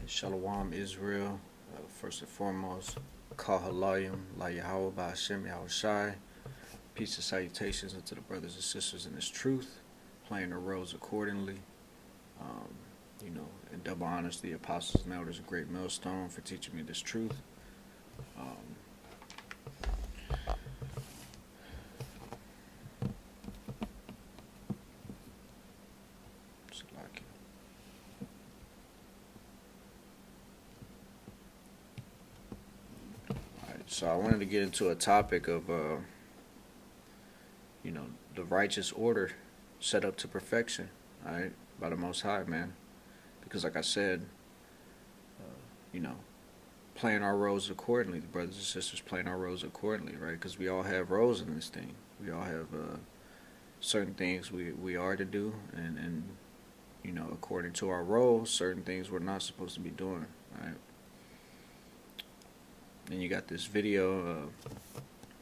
Shalom Israel, first and foremost, Kahalayim, La Yahweh Ba'Hashem Yahushai. Peace and salutations unto the brothers and sisters in this truth, playing their roles accordingly. Um, and double honors the apostles and elders of Great Millstone for teaching me this truth. Um, So I wanted to get into a topic of, the righteous order set up to perfection, all right, by the Most High, man. Because like I said, you know, playing our roles accordingly, the brothers and sisters playing our roles accordingly, right? Because we all have roles in this thing. We all have certain things we are to do, and according to our roles, certain things we're not supposed to be doing, right? And you got this video.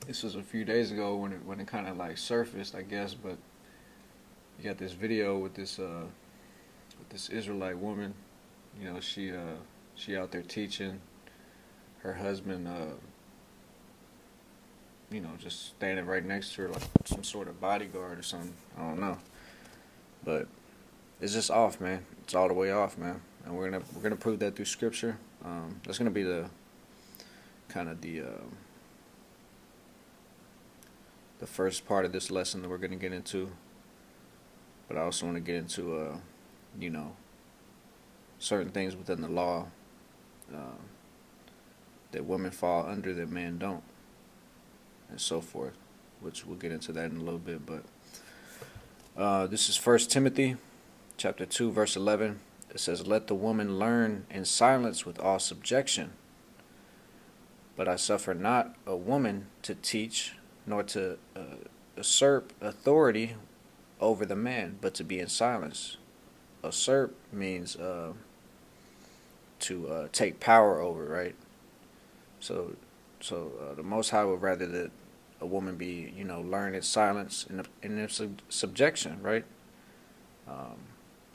This was a few days ago when it kind of like surfaced, I guess. But you got this video with this Israelite woman. You know, she out there teaching. Her husband, just standing right next to her like some sort of bodyguard or something. I don't know, but it's just off, man. It's all the way off, man. And we're gonna prove that through scripture. That's gonna be the first part of this lesson that we're going to get into. But I also want to get into certain things within the law that women fall under that men don't, and so forth, which we'll get into that in a little bit. But this is 1 Timothy chapter 2 verse 11. It says, "Let the woman learn in silence with all subjection. But I suffer not a woman to teach, nor to usurp authority over the man, but to be in silence." Usurp means to take power over, right? So the Most High would rather that a woman be, learn in silence and in subjection, right?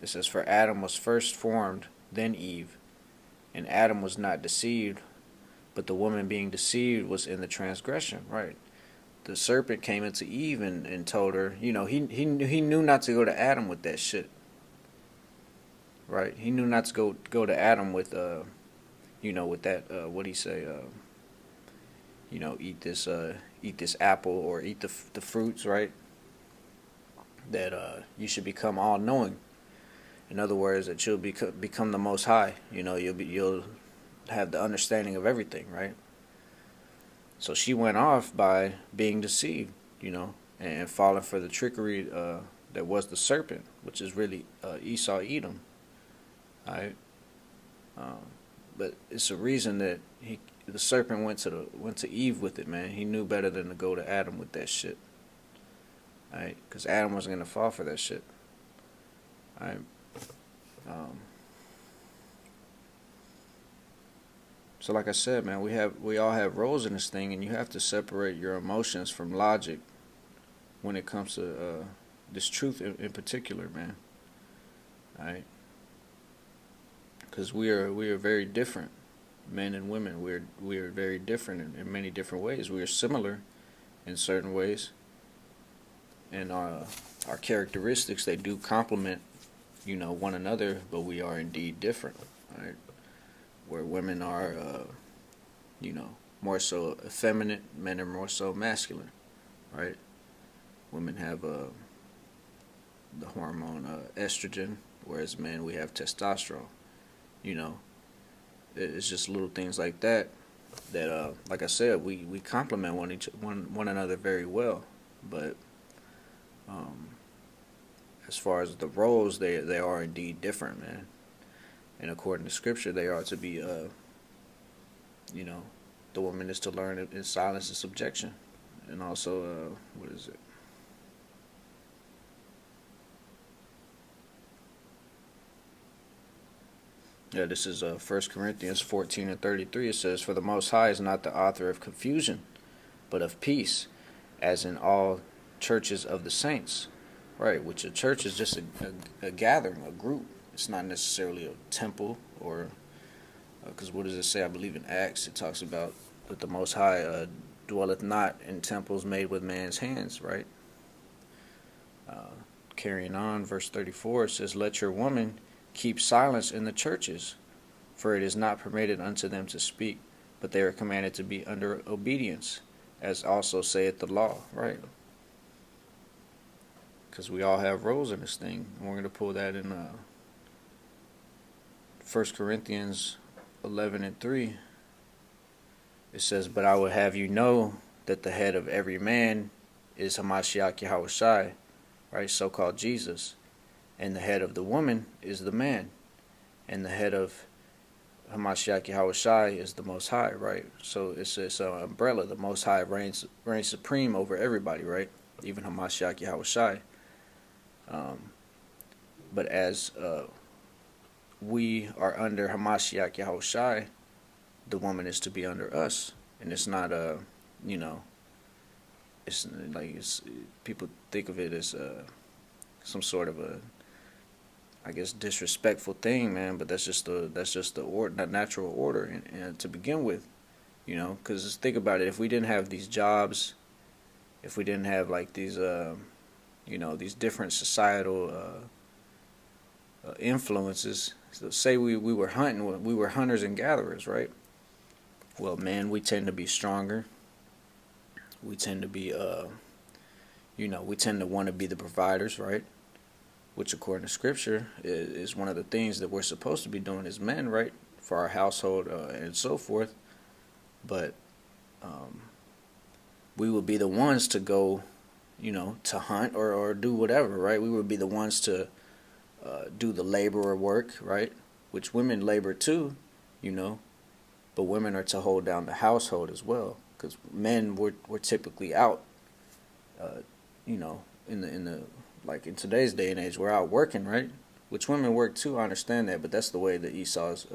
It says, "For Adam was first formed, then Eve, and Adam was not deceived, but the woman being deceived was in the transgression," right? The serpent came into Eve and told her, he knew not to go to Adam with that shit, right? He knew not to go to Adam with with that what he say, eat this apple or eat the fruits, right? That you should become all knowing. In other words, that you'll become the Most High. You'll have the understanding of everything, right? So she went off by being deceived, and falling for the trickery that was the serpent, which is really Esau Edom, all right? But it's a reason that the serpent went to Eve with it, man. He knew better than to go to Adam with that shit, all right? Because Adam wasn't gonna fall for that shit, all right? So like I said, man, we all have roles in this thing, and you have to separate your emotions from logic when it comes to this truth in particular, man. All right, because we are very different, men and women. We are very different in many different ways. We are similar in certain ways, and our characteristics, they do complement, one another, but we are indeed different. All right. Where women are, more so effeminate, men are more so masculine, right? Women have the hormone estrogen, whereas men, we have testosterone. It's just little things like that like I said, we complement one another very well. But as far as the roles, they are indeed different, man. And according to scripture, they are to be, the woman is to learn in silence and subjection. And also, what is it? Yeah, this is 1 Corinthians 14 and 33. It says, "For the Most High is not the author of confusion, but of peace, as in all churches of the saints." Right, which a church is just a gathering, a group. It's not necessarily a temple or Because what does it say? I believe in Acts it talks about that the Most High dwelleth not in temples made with man's hands, right? Uh, Carrying on, verse 34 it says, "Let your women keep silence in the churches, for it is not permitted unto them to speak, but they are commanded to be under obedience, as also saith the law," right? Because we all have roles in this thing. And we're going to pull that in 1 Corinthians 11:3. It says, "But I would have you know that the head of every man is Hamashiach Yahushai," right, so-called Jesus. "And the head of the woman is the man. And the head of Hamashiach Yahushai is the Most High," right? So it's an umbrella. The Most High reigns supreme over everybody, right? Even Hamashiach Yahushai. But as we are under Hamashiach Yahushai, the woman is to be under us. And it's not you know, it's like people think of it as some sort of a, I guess, disrespectful thing, man. But that's just the order, that natural order, and to begin with, you know. Because think about it: if we didn't have these jobs, if we didn't have like these, you know, these different societal influences. So say we were hunting, we were hunters and gatherers, right? Well, man, we tend to be stronger. We tend to be, you know, we tend to want to be the providers, right? Which, according to Scripture, is one of the things that we're supposed to be doing as men, right? For our household and so forth. But we would be the ones to go, you know, to hunt or do whatever, right? We would be the ones to do the laborer work, right? Which women labor too, you know, but women are to hold down the household as well, because men were typically out, you know, in the like in today's day and age, we're out working, right? Which women work too. I understand that, but that's the way that Esau's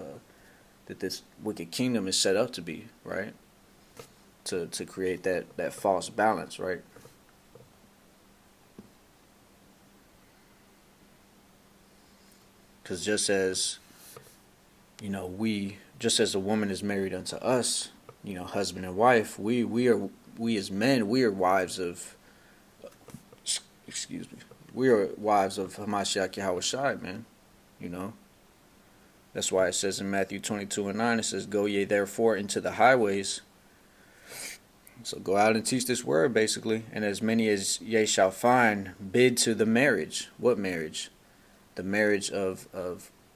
that this wicked kingdom is set up to be, right? To create that false balance, right? Because just as, you know, just as a woman is married unto us, you know, husband and wife, we as men, we are wives of, excuse me, we are wives of Hamashiach Yahushai, man. You know, that's why it says in Matthew 22:9, it says, "Go ye therefore into the highways." So go out and teach this word, basically, "and as many as ye shall find, bid to the marriage." What marriage? The marriage of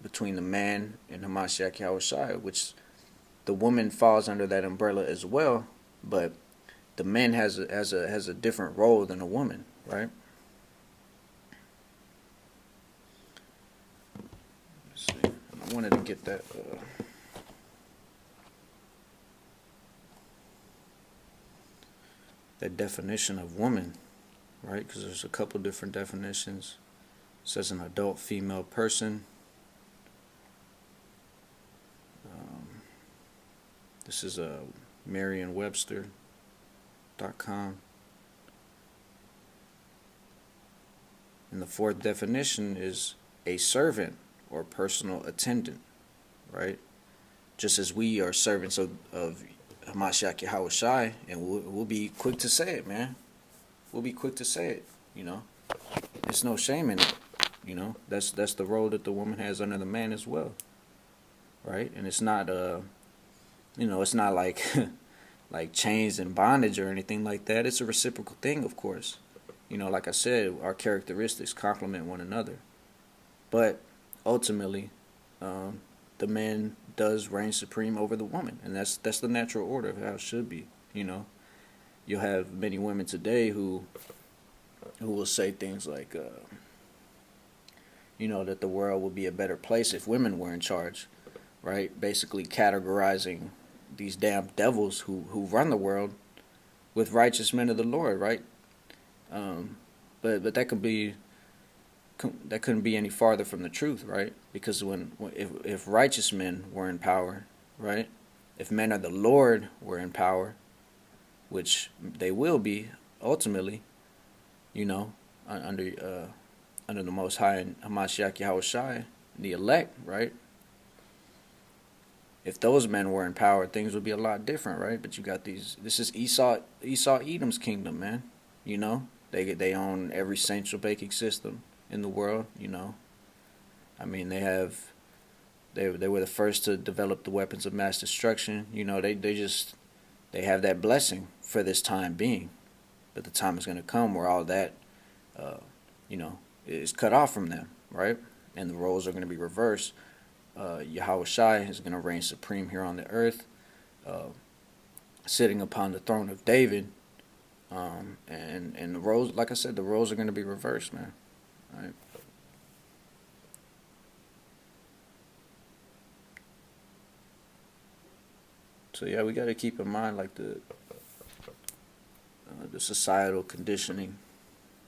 between the man and Hamashiach Yahushai, which the woman falls under that umbrella as well, but the man has a different role than a woman, right? Let's see. I wanted to get that definition of woman, right? Because there's a couple different definitions. It says an adult female person. This is Merriam-Webster.com. And the fourth definition is a servant or personal attendant, right? Just as we are servants of Hamashiach Yahushai, and we'll be quick to say it, man. We'll be quick to say it, you know. There's no shame in it, you know. That's the role that the woman has under the man as well, right? And it's not you know, it's not like like chains and bondage or anything like that. It's a reciprocal thing, of course. You know, like I said, our characteristics complement one another. But ultimately, the man does reign supreme over the woman, and that's the natural order of how it should be. You know, you'll have many women today who will say things like, you know, that the world would be a better place if women were in charge, right? Basically categorizing these damn devils who run the world with righteous men of the Lord, right? But that couldn't be any farther from the truth, right? Because if righteous men were in power, right? If men of the Lord were in power, which they will be ultimately, you know, under the Most High and Hamashiach Yahushai, the elect, right? if those men were in power, things would be a lot different, right? But you got these. This is Esau Edom's kingdom, man. You know, they own every central banking system in the world. You know, I mean, they were the first to develop the weapons of mass destruction. You know, they have that blessing for this time being, but the time is going to come where all that, uh, you know, is cut off from them, right? And the roles are going to be reversed. Yahweh Shai is going to reign supreme here on the earth, uh, sitting upon the throne of David. And the roles, like I said, the roles are going to be reversed, man. Right? So yeah, we got to keep in mind like the societal conditioning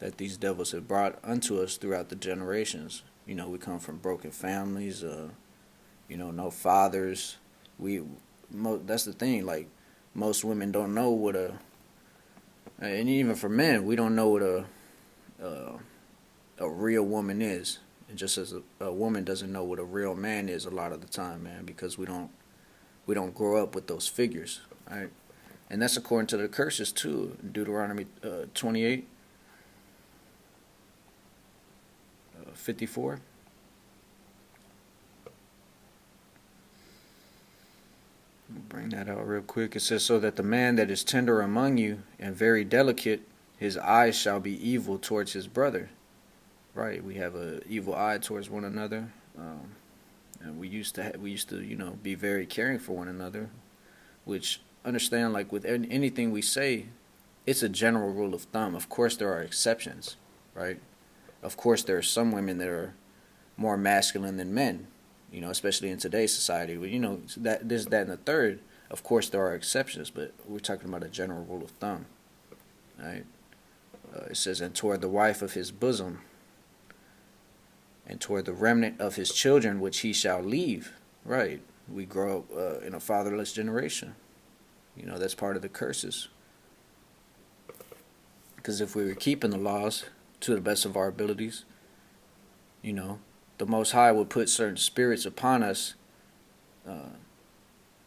that these devils have brought unto us throughout the generations. You know, we come from broken families. You know, no fathers. That's the thing. Like most women don't know what and even for men, we don't know what uh, a real woman is. And just as a woman doesn't know what a real man is a lot of the time, man, because we don't grow up with those figures, right? And that's according to the curses too. Deuteronomy 28, 54. Bring that out real quick. It says, so that the man that is tender among you and very delicate, his eyes shall be evil towards his brother. Right, we have a evil eye towards one another, and we used to be very caring for one another. Which understand like with anything we say, it's a general rule of thumb. Of course, there are exceptions, right? Of course, there are some women that are more masculine than men, especially in today's society. That this, that, and the third. Of course, there are exceptions, but we're talking about a general rule of thumb, right? It says, and toward the wife of his bosom, and toward the remnant of his children, which he shall leave. Right? We grow up in a fatherless generation. That's part of the curses. Because if we were keeping the laws to the best of our abilities, the Most High would put certain spirits upon us.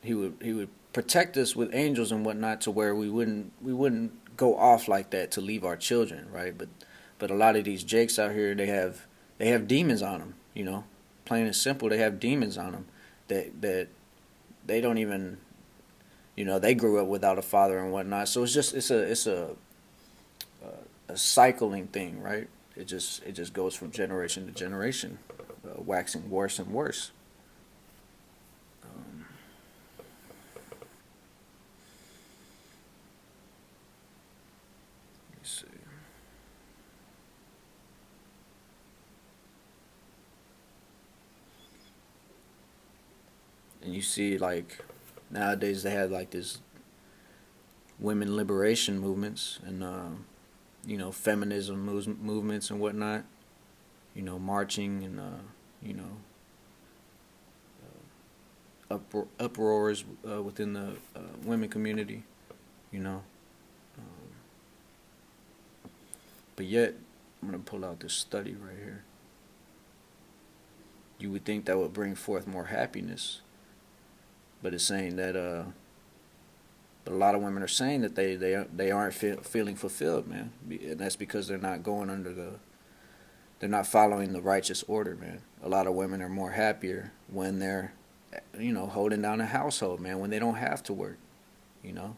He would protect us with angels and whatnot, to where we wouldn't go off like that to leave our children, right? But a lot of these jakes out here, they have demons on them. Plain and simple, they have demons on them that they don't even, they grew up without a father and whatnot. So it's a cycling thing, right? It just goes from generation to generation, waxing worse and worse. Let me see. And you see, like, nowadays they have like this women liberation movements and feminism movements and whatnot. Marching and you know uproars within the women community. You know, um, but yet I'm gonna pull out this study right here. You would think that would bring forth more happiness, but it's saying that but a lot of women are saying that they aren't feeling fulfilled, man, and that's because they're not following the righteous order, man. A lot of women are more happier when they're, holding down a household, man, when they don't have to work, you know.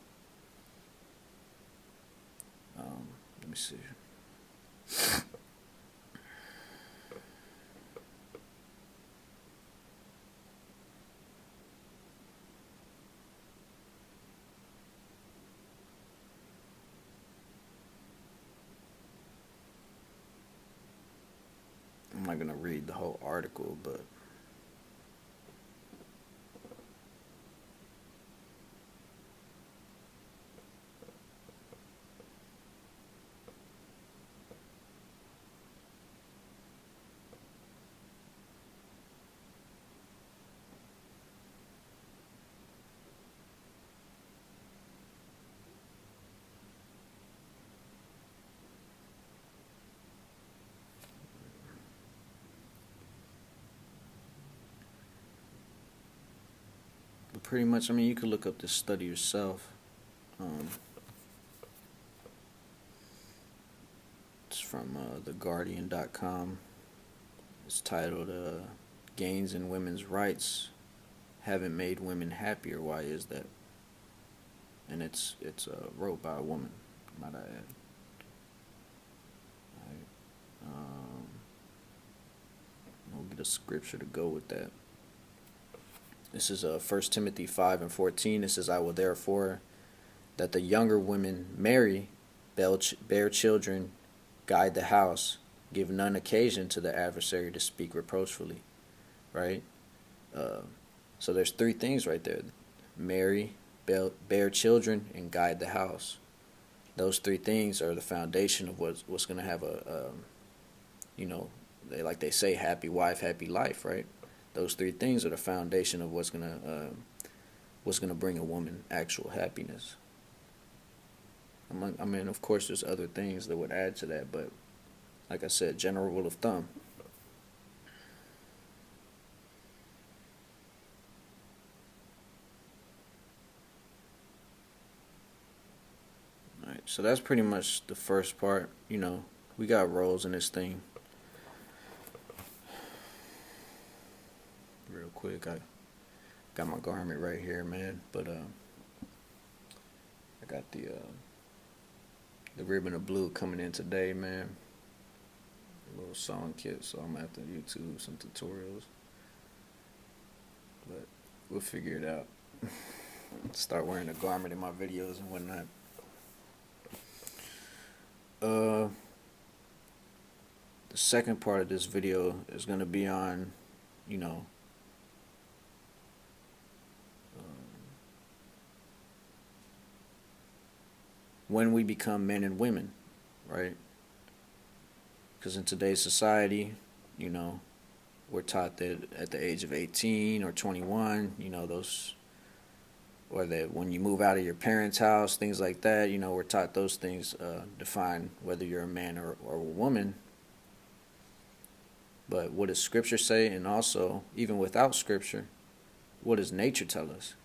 Let me see. I'm not gonna read the whole article, but pretty much, I mean, you could look up this study yourself. Um, it's from theguardian.com. It's titled Gains in Women's Rights Haven't Made Women Happier. Why is that? And it's wrote by a woman, might I add. Right. We'll get a scripture to go with that. This is 1 Timothy 5:14. It says, I will therefore that the younger women marry, bear children, guide the house, give none occasion to the adversary to speak reproachfully. Right? So there's three things right there. Marry, bear children, and guide the house. Those three things are the foundation of what's going to have they say, happy wife, happy life, right? Those three things are the foundation of what's gonna bring a woman actual happiness. I mean, of course, there's other things that would add to that, but like I said, general rule of thumb. All right, so that's pretty much the first part. We got roles in this thing. Real quick, I got my garment right here, man. But I got the ribbon of blue coming in today, man. A little song kit, so I'm gonna have to YouTube some tutorials. But we'll figure it out. Start wearing a garment in my videos and whatnot. The second part of this video is gonna be on, when we become men and women, right? Because in today's society, we're taught that at the age of 18 or 21, or that when you move out of your parents' house, things like that, we're taught those things define whether you're a man or a woman. But what does Scripture say? And also, even without Scripture, what does nature tell us,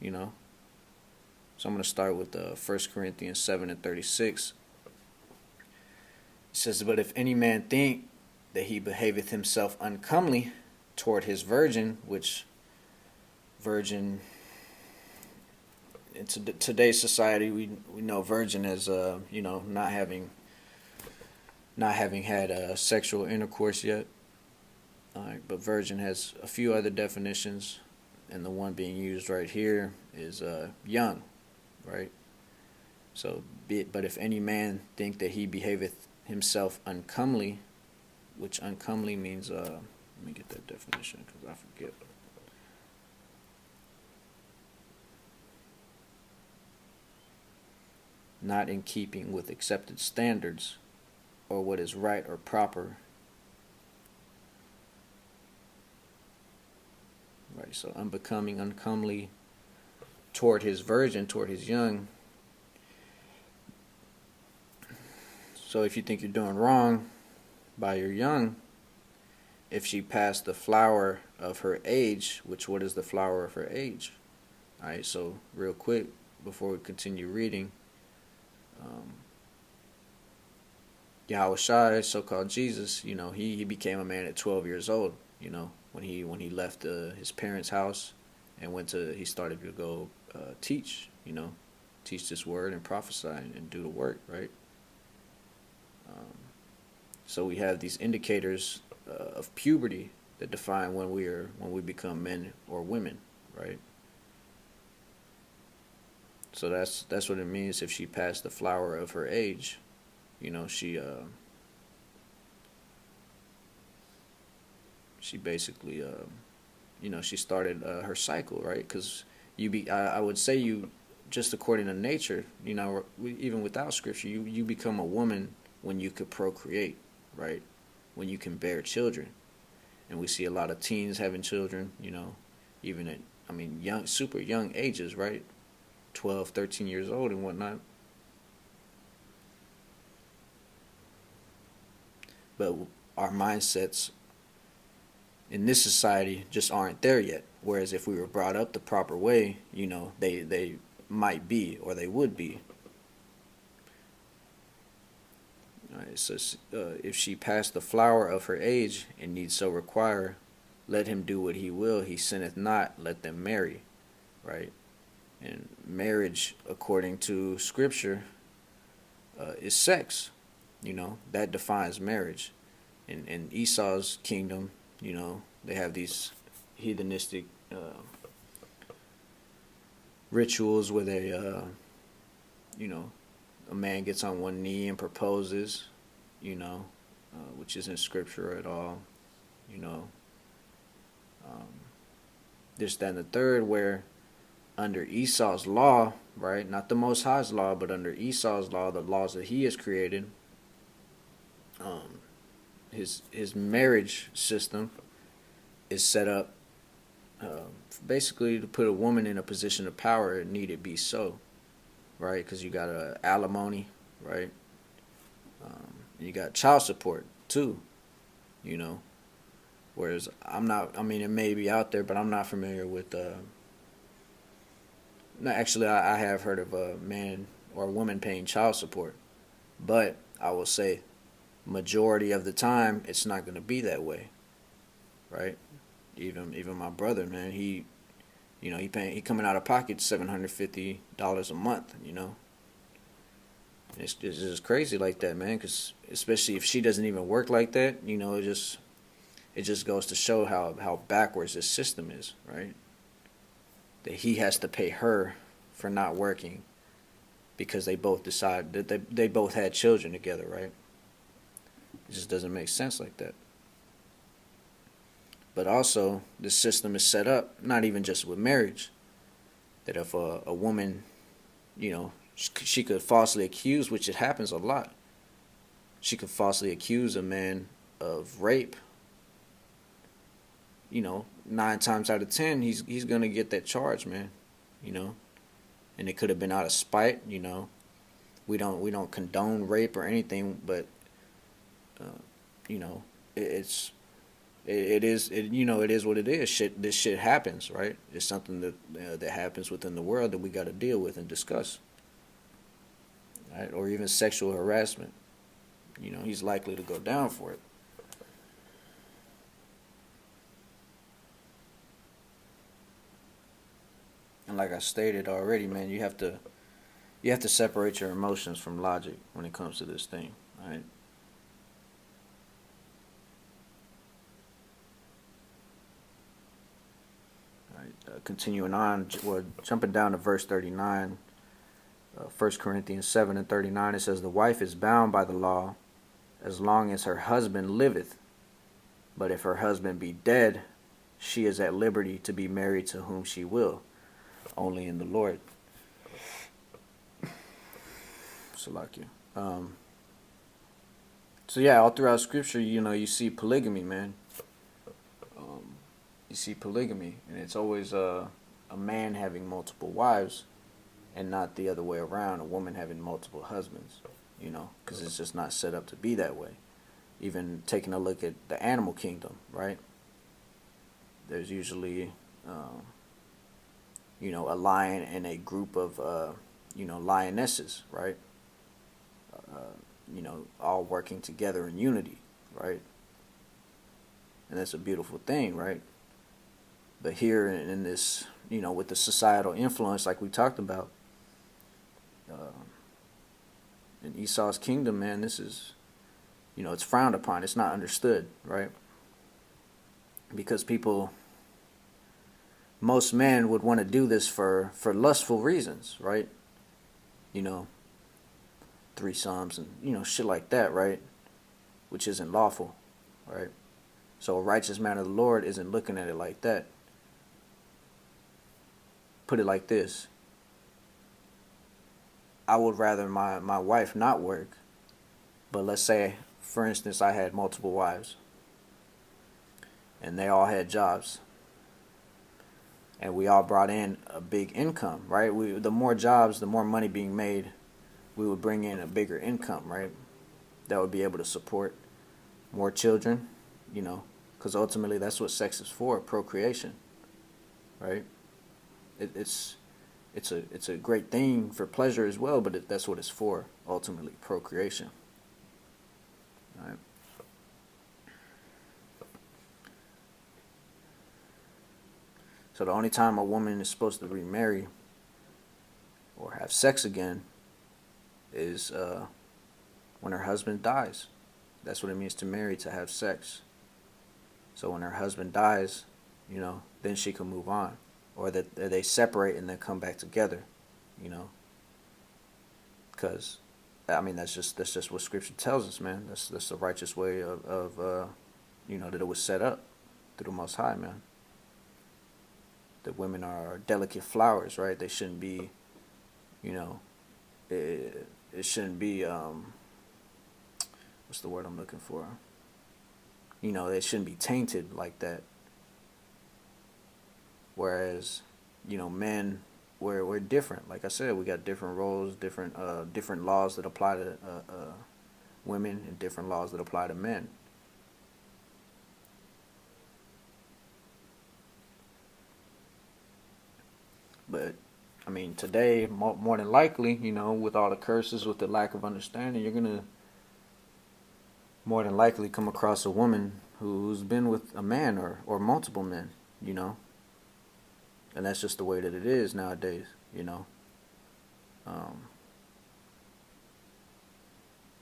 So I'm going to start with 1 Corinthians 7:36. It says, but if any man think that he behaveth himself uncomely toward his virgin, which virgin, in today's society, we know virgin as, not having had sexual intercourse yet. All right, but virgin has a few other definitions, and the one being used right here is young. Right? So, but if any man think that he behaveth himself uncomely, which uncomely means, let me get that definition because I forget. Not in keeping with accepted standards or what is right or proper. Right, so unbecoming, uncomely, toward his virgin, toward his young. So if you think you're doing wrong by your young, if she passed the flower of her age, what is the flower of her age? Alright, so real quick, before we continue reading, Yahushua, so-called Jesus, he became a man at 12 years old, when he left his parents' house and he started to go teach this word and prophesy and do the work, right? So we have these indicators of puberty that define when we become men or women, right? So that's what it means if she passed the flower of her age, she basically she started her cycle, right? Because I would say you, just according to nature, even without Scripture, you become a woman when you could procreate, right? When you can bear children. And we see a lot of teens having children, even at, super young ages, right? 12, 13 years old and whatnot. But our mindsets in this society just aren't there yet, Whereas if we were brought up the proper way, they might be, or they would be. All right, so if she passed the flower of her age, and need so require, let him do what he will, he sinneth not, let them marry, right? And marriage, according to Scripture, is sex. That defines marriage. In Esau's kingdom, they have these heathenistic rituals where they, a man gets on one knee and proposes, which isn't scripture at all, this, that, and the third, where under Esau's law, right, not the Most High's law, but under Esau's law, the laws that he has created, his marriage system is set up basically to put a woman in a position of power, it need it be so, right? Because you got alimony, right? And you got child support too, Whereas it may be out there, but I'm not familiar with. No, actually, I have heard of a man or a woman paying child support, but I will say, majority of the time, it's not going to be that way, right? Even my brother, man, he coming out of pocket $750 a month, It's just crazy like that, man. Because especially if she doesn't even work like that, it just goes to show how backwards this system is, right? That he has to pay her for not working because they both decide that they both had children together, right? It just doesn't make sense like that. But also, the system is set up, not even just with marriage, that if a woman, she could falsely accuse, which it happens a lot, she could falsely accuse a man of rape. 9 times out of 10, he's gonna get that charge, man. And it could have been out of spite. We don't condone rape or anything, but it is what it is. This shit happens, right? It's something that happens within the world that we got to deal with and discuss, right? Or even sexual harassment. He's likely to go down for it. And like I stated already, man, you have to separate your emotions from logic when it comes to this thing, right? Continuing on, we're jumping down to verse 39, 1 Corinthians 7 and 39, it says, the wife is bound by the law as long as her husband liveth. But if her husband be dead, she is at liberty to be married to whom she will, only in the Lord. Salakia. So yeah, all throughout Scripture, you see polygamy, man. You see polygamy, and it's always a man having multiple wives, and not the other way around, a woman having multiple husbands, because it's just not set up to be that way. Even taking a look at the animal kingdom, right? There's usually, a lion and a group of, lionesses, right? All working together in unity, right? And that's a beautiful thing, right? But here in this, with the societal influence, like we talked about, in Esau's kingdom, man, this is, it's frowned upon. It's not understood, right? Because most men would want to do this for lustful reasons, right? Threesomes and, shit like that, right? Which isn't lawful, right? So a righteous man of the Lord isn't looking at it like that. Put it like this. I would rather my wife not work, but let's say, for instance, I had multiple wives, and they all had jobs, and we all brought in a big income, right? The more jobs, the more money being made, we would bring in a bigger income, right? That would be able to support more children, because ultimately that's what sex is for, procreation, right? It's it's a great thing for pleasure as well, but that's what it's for ultimately, procreation. Right? So the only time a woman is supposed to remarry or have sex again is when her husband dies. That's what it means to marry, to have sex. So when her husband dies, then she can move on, or that they separate and then come back together, you know, because I mean that's just what Scripture tells us, man. That's the righteous way of that it was set up through the Most High, man. That women are delicate flowers, right? They shouldn't be, you know, it shouldn't be what's the word I'm looking for? They shouldn't be tainted like that. Whereas, men, we're different. Like I said, we got different roles, different laws that apply to women, and different laws that apply to men. But I mean, today, more than likely, with all the curses, with the lack of understanding, you're gonna more than likely come across a woman who's been with a man or multiple men, you know, and that's just the way that it is nowadays,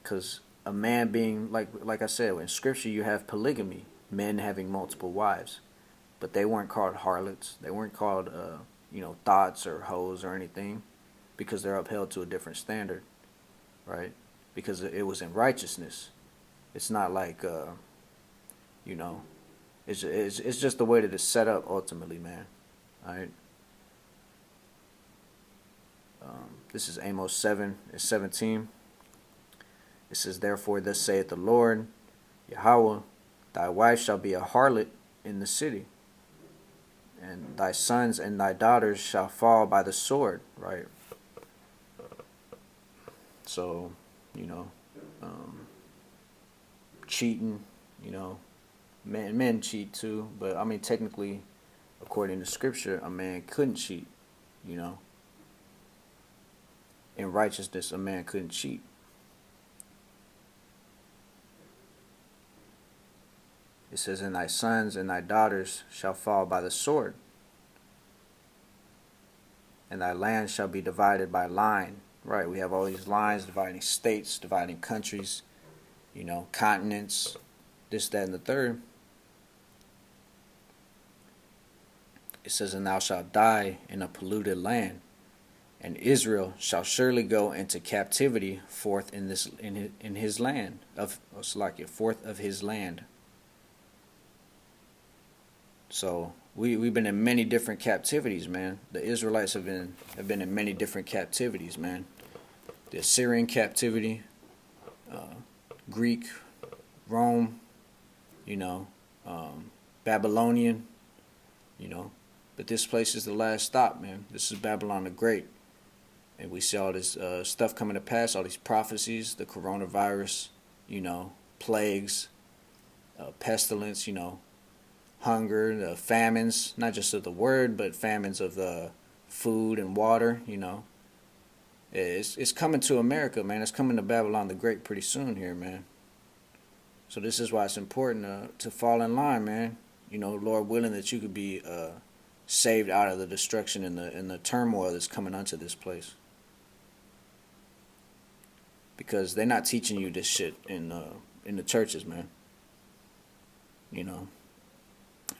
because a man being like I said, in Scripture you have polygamy, men having multiple wives, but they weren't called harlots, they weren't called thoughts or hoes or anything, because they're upheld to a different standard, right? Because it was in righteousness. It's not like you know, it's just the way that it's set up ultimately, man. All right. This is Amos 7:17. It says, "Therefore, thus saith the Lord, Yahweh, thy wife shall be a harlot in the city, and thy sons and thy daughters shall fall by the sword." Right. So, cheating, men cheat too, but I mean, technically, according to Scripture, a man couldn't cheat. You know, in righteousness, a man couldn't cheat. It says, "And thy sons and thy daughters shall fall by the sword, and thy land shall be divided by line." Right, we have all these lines dividing states, dividing countries, continents, this, that, and the third. It says, "And thou shalt die in a polluted land, and Israel shall surely go into captivity forth in his land of forth of his land." So we've been in many different captivities, man. The Israelites have been in many different captivities, man. The Assyrian captivity, Greek, Rome, Babylonian, but this place is the last stop, man. This is Babylon the Great. And we see all this stuff coming to pass, all these prophecies, the coronavirus, plagues, pestilence, hunger, the famines, not just of the word, but famines of the food and water, It's coming to America, man. It's coming to Babylon the Great pretty soon here, man. So this is why it's important to fall in line, man. Lord willing, that you could be saved out of the destruction and the turmoil that's coming onto this place. Because they're not teaching you this shit in the churches, man.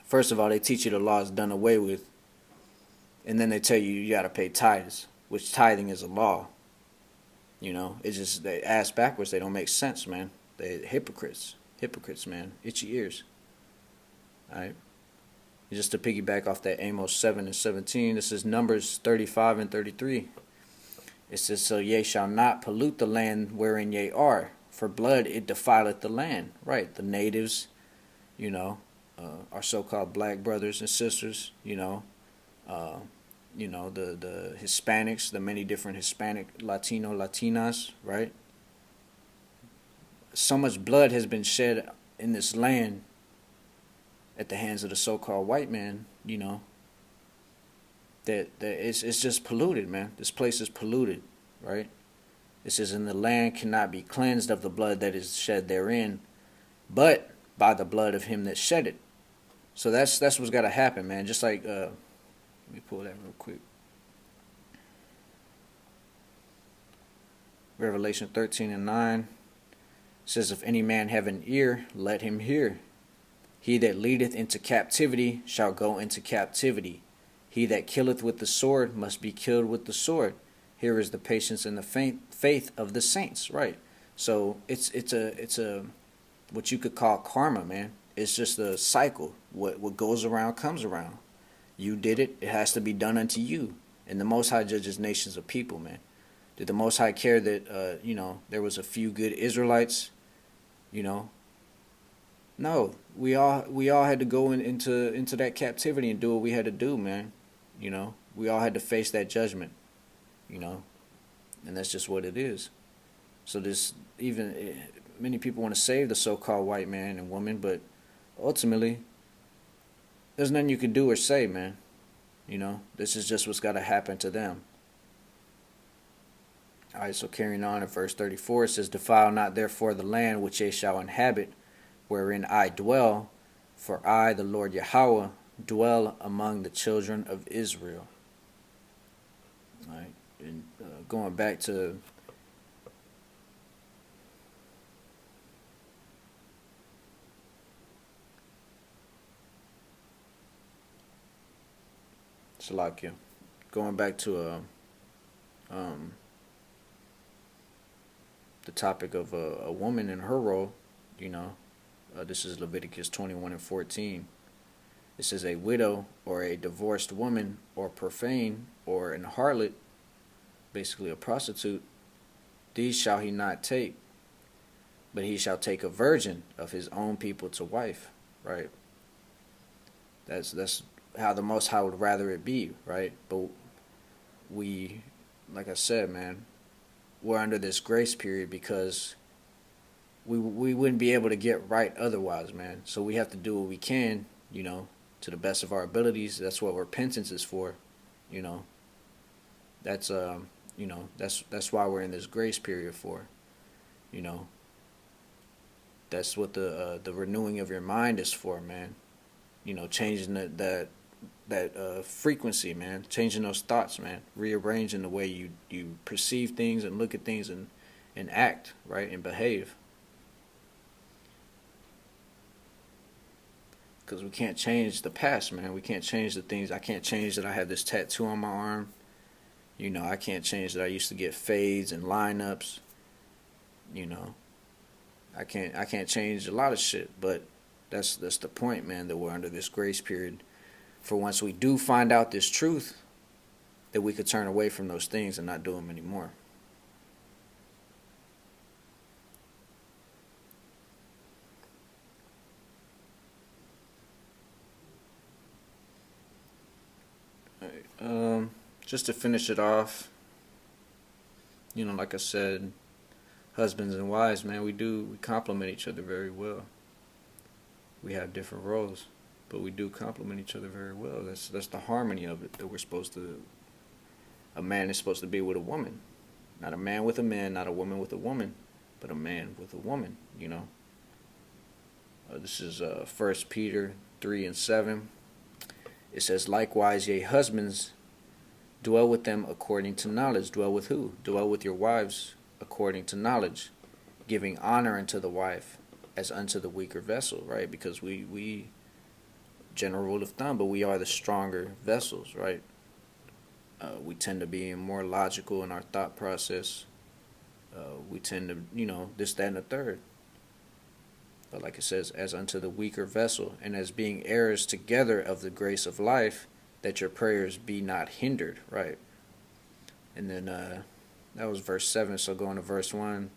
First of all, they teach you the law is done away with, and then they tell you got to pay tithes, which tithing is a law. It's just they ass backwards. They don't make sense, man. They hypocrites, man. Itchy ears. All right. Just to piggyback off that Amos 7:17, this is Numbers 35:33. It says, "So ye shall not pollute the land wherein ye are, for blood it defileth the land." Right, the natives, our so-called black brothers and sisters, the Hispanics, the many different Hispanic, Latino, Latinas, right? So much blood has been shed in this land at the hands of the so-called white man, that it's just polluted, man. This place is polluted, right? It says, "And the land cannot be cleansed of the blood that is shed therein, but by the blood of him that shed it." So that's what's got to happen, man. Just like let me pull that real quick. Revelation 13:9 says, "If any man have an ear, let him hear. He that leadeth into captivity shall go into captivity. He that killeth with the sword must be killed with the sword. Here is the patience and the faith of the saints." Right. So it's a what you could call karma, man. It's just a cycle. What goes around comes around. You did it. It has to be done unto you. And the Most High judges nations of people, man. Did the Most High care that there was a few good Israelites? No. We all had to go into that captivity and do what we had to do, man. We all had to face that judgment. And that's just what it is. So many people want to save the so-called white man and woman, but ultimately, there's nothing you can do or say, man. This is just what's got to happen to them. All right, so carrying on at verse 34, it says, "Defile not therefore the land which ye shall inhabit, wherein I dwell, for I, the Lord Yahweh, dwell among the children of Israel." All right, and going back to Salakia, going back to the topic of a woman and her role, this is Leviticus 21:14. It says, "A widow or a divorced woman or profane or an harlot," basically a prostitute, "these shall he not take, but he shall take a virgin of his own people to wife." Right? That's how the Most High would rather it be, right? But we, like I said, man, we're under this grace period because we wouldn't be able to get right otherwise, man. So we have to do what we can, to the best of our abilities. That's what repentance is for, That's that's why we're in this grace period for, That's what the renewing of your mind is for, man. Changing that frequency, man. Changing those thoughts, man. Rearranging the way you perceive things and look at things and act, right, and behave. Because we can't change the past, man. We can't change the things. I can't change that I have this tattoo on my arm. I can't change that I used to get fades and lineups. I can't change a lot of shit, but that's the point, man, that we're under this grace period. For once we do find out this truth, that we could turn away from those things and not do them anymore. All right, just to finish it off, like I said, husbands and wives, man, we complement each other very well. We have different roles, but we do complement each other very well. That's the harmony of it, that we're supposed to. A man is supposed to be with a woman, not a man with a man, not a woman with a woman, but a man with a woman. This is 1 Peter 3:7. It says, "Likewise, ye husbands, dwell with them according to knowledge." Dwell with who? Dwell with your wives according to knowledge, giving honor unto the wife as unto the weaker vessel, right? Because we general rule of thumb, but we are the stronger vessels, right? We tend to be more logical in our thought process. We tend to, this, that, and the third. But like it says, as unto the weaker vessel, and as being heirs together of the grace of life, that your prayers be not hindered, right? And then that was verse 7, so going to verse 1.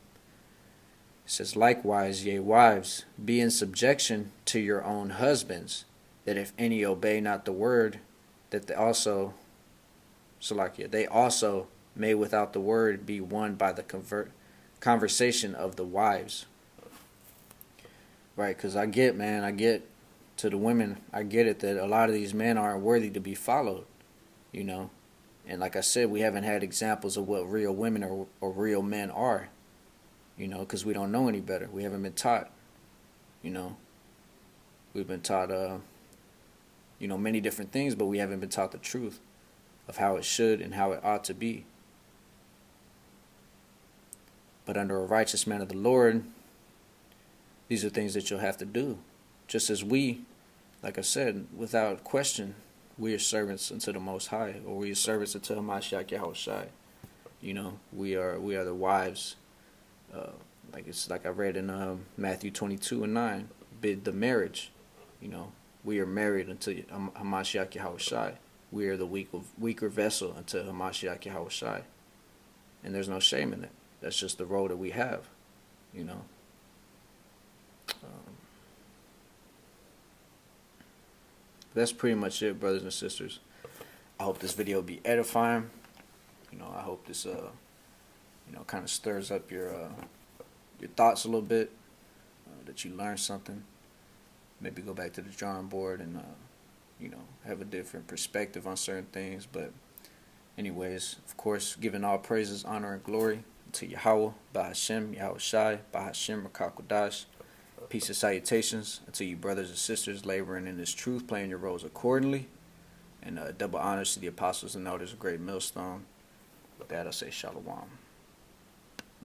It says, "Likewise, ye wives, be in subjection to your own husbands, that if any obey not the word, that they also may without the word be won by the conversation of the wives." Right, because I get to the women, I get it that a lot of these men aren't worthy to be followed. you know. And like I said, we haven't had examples of what real women or real men are, you know, because we don't know any better. We haven't been taught, you know. We've been taught, you know, many different things, but we haven't been taught the truth of how it should and how it ought to be. But under a righteous man of the Lord, these are things that you'll have to do. Just as we, like I said, without question, we are servants unto the Most High, or we are servants unto Hamashiach Yahushai. You know, we are the wives. Like it's like I read in Matthew 22:9, bid the marriage. You know, we are married unto Hamashiach Yahushai. We are the weaker vessel unto Hamashiach Yahushai, and there's no shame in it. That's just the role that we have. You know. That's pretty much it, brothers and sisters. I hope this video will be edifying. You know, I hope this you know, kind of stirs up your thoughts a little bit, that you learn something. Maybe go back to the drawing board and you know, have a different perspective on certain things. But anyways, of course, giving all praises, honor, and glory to Yahweh, Bahashem, Yahushai, Bahashem, Rakakwadash. Peace and salutations to you brothers and sisters laboring in this truth, playing your roles accordingly. And double honors to the apostles and elders of Great Millstone. With that, I say Shalom.